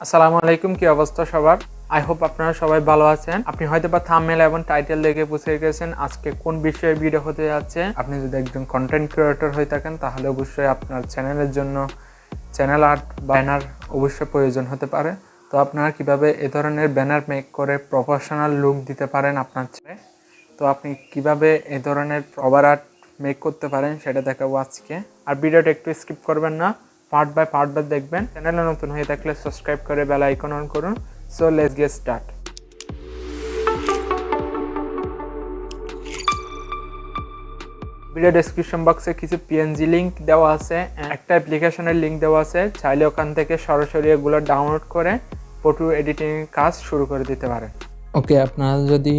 আসসালামু আলাইকুম, কি অবস্থা সবার? আই হোপ আপনারা সবাই ভালো আছেন। আপনি হয়তো বা থাম্বনেল এবং টাইটেল দেখে বুঝে গেছেন আজকে কোন বিষয়ে ভিডিও হতে যাচ্ছে। আপনি যদি একজন কন্টেন্ট ক্রিয়েটর হয়ে থাকেন তাহলে অবশ্যই আপনার চ্যানেলের জন্য চ্যানেল আর্ট ব্যানার অবশ্যই প্রয়োজন হতে পারে। তো আপনারা কিভাবে এ ধরনের ব্যানার মেক করে প্রফেশনাল লুক দিতে পারেন আপনার চ্যানেলে, তো আপনি কিভাবে এ ধরনের কভার আর্ট মেক করতে পারেন সেটা দেখাবো আজকে। আর ভিডিওটা একটু স্কিপ করবেন না, পার্ট বাই পার্ট দেখবেন। চ্যানেলে নতুন হয়ে থাকলে সাবস্ক্রাইব করে বেল আইকন অন করুন। So let's get start. Video description বক্সে কিছু পিএনজি লিঙ্ক দেওয়া আছে, একটা অ্যাপ্লিকেশনের লিঙ্ক দেওয়া আছে। চাইলে ওখান থেকে সরাসরি এগুলো ডাউনলোড করে ফটো এডিটিং কাজ শুরু করে দিতে পারেন। ওকে, আপনারা যদি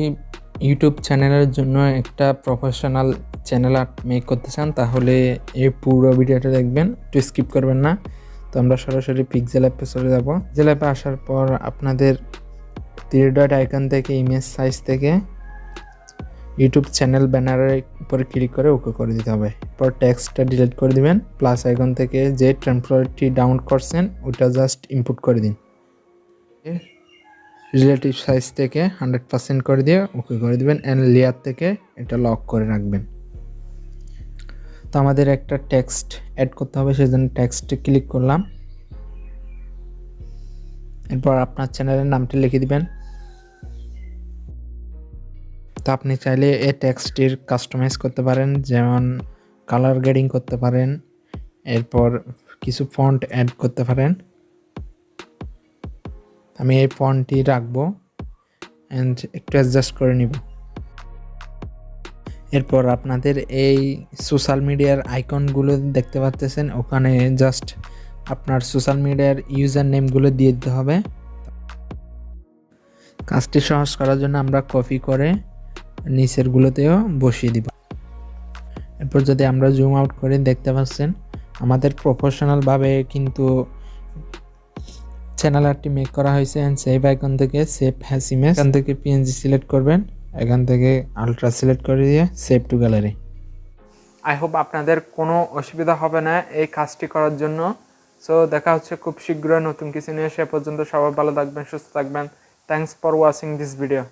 ইউটিউব চ্যানেলের জন্য একটা প্রফেশনাল চ্যানেল আর্ট মেক করতে চান তাহলে এই পুরো ভিডিওটা দেখবেন, একটু স্কিপ করবেন না। তো আমরা সরাসরি পিক্সেল অ্যাপে চলে যাব। পিক্সেল অ্যাপে আসার পর আপনাদের 3 ডট আইকন থেকে ইমেজ সাইজ থেকে ইউটিউব চ্যানেল ব্যানারের উপরে ক্লিক করে ওকে করে দিতে হবে। এরপর টেক্সটটা ডিলিট করে দিবেন। প্লাস আইকন থেকে যে টেমপ্লেটটি ডাউনলোড করছেন ওটা জাস্ট ইনপুট করে দিন। রিলেটিভ সাইজ থেকে 100% করে দিয়ে ওকে করে দিবেন। অ্যান্ড লেয়ার থেকে এটা লক করে রাখবেন। তো আমাদের একটা টেক্সট অ্যাড করতে হবে, সেজন্য টেক্সটে ক্লিক করলাম। এরপর আপনার চ্যানেলের নামটি লিখে দিবেন। তো আপনি চাইলে এই টেক্সটটির কাস্টমাইজ করতে পারেন, যেমন কালার গ্রেডিং করতে পারেন, এরপর কিছু ফন্ট অ্যাড করতে পারেন। আমি এই ফন্টটি রাখবো অ্যান্ড একটু অ্যাডজাস্ট করে নিব। এরপর আপনাদের এই সোশ্যাল মিডিয়ার আইকনগুলো দেখতে পাচ্ছেন, ওখানে জাস্ট আপনার সোশ্যাল মিডিয়ার ইউজার নেমগুলো দিয়ে দিতে হবে। কাজটি সহজ করার জন্য আমরা কপি করে নিচেরগুলোতেও বসিয়ে দিব। এরপর যদি আমরা জুম আউট করে দেখতে পাচ্ছেন আমাদের প্রফেশনালভাবে কিন্তু চ্যানেল আর্টটি মেক করা হয়েছে। অ্যান্ড সেভ আইকন থেকে সেভ হ্যাজ ইমেজ, এখান থেকে পিএনজি সিলেক্ট করবেন, এখান থেকে আলট্রা সিলেক্ট করে দিয়ে save two gallery. I hope আপনাদের কোনো অসুবিধা হবে না এই কাজটি করার জন্য। সো দেখা হচ্ছে খুব শীঘ্রই নতুন কিছু নিয়ে। সে পর্যন্ত সবাই ভালো থাকবেন, সুস্থ থাকবেন। Thanks for watching this video.